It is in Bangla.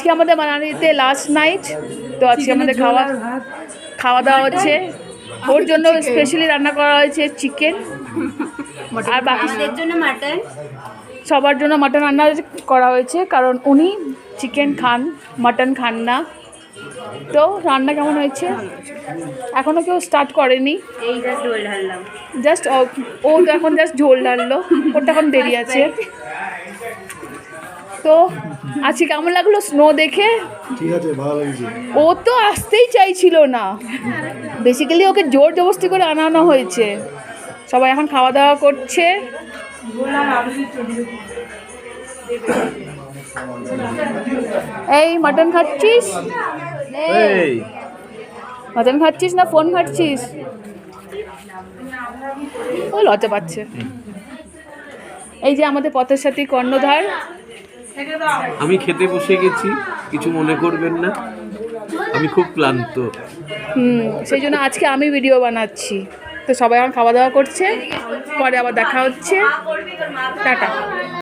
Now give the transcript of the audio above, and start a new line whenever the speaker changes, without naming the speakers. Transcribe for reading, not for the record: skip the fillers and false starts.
আজকে আমাদের মানালিতে লাস্ট নাইট, তো আজকে আমাদের খাওয়া দাওয়া হচ্ছে। ওর জন্য স্পেশালি রান্না করা হয়েছে চিকেন, আর বাকিদের জন্য মাটন। সবার জন্য মাটন রান্না করা হয়েছে, কারণ উনি চিকেন খান, মাটন খান না। তো রান্না কেমন হয়েছে এখনও কেউ স্টার্ট করেনি,
এই জাস্ট ঝোল ঢাললাম।
জাস্ট ও তো এখন জাস্ট ঝোল ঢাললো, ওটা এখন দেরি আছে। তো আজকে কেমন লাগলো স্নো দেখে?
ঠিক আছে, ভালো লাগছে।
ও তো আসতেই চাইছিল না, বেসিক্যালি ওকে জোর জবরদস্তি করে আনানো হয়েছে। সবাই এখন খাওয়া দাওয়া করছে। এই মাটন খাচ্ছিস? মাটন খাচ্ছিস না ফোন ঘাটছিস? ও লজ্জা পাচ্ছে। এই যে আমাদের পথের সাথী কর্ণধার।
আমি খেতে বসে গেছি, কিছু মনে করবেন না, আমি খুব ক্লান্ত।
সেই জন্য আজকে আমি ভিডিও বানাচ্ছি। তো সবাই এখন খাওয়া দাওয়া করছে, পরে আবার দেখা হচ্ছে, টাটা।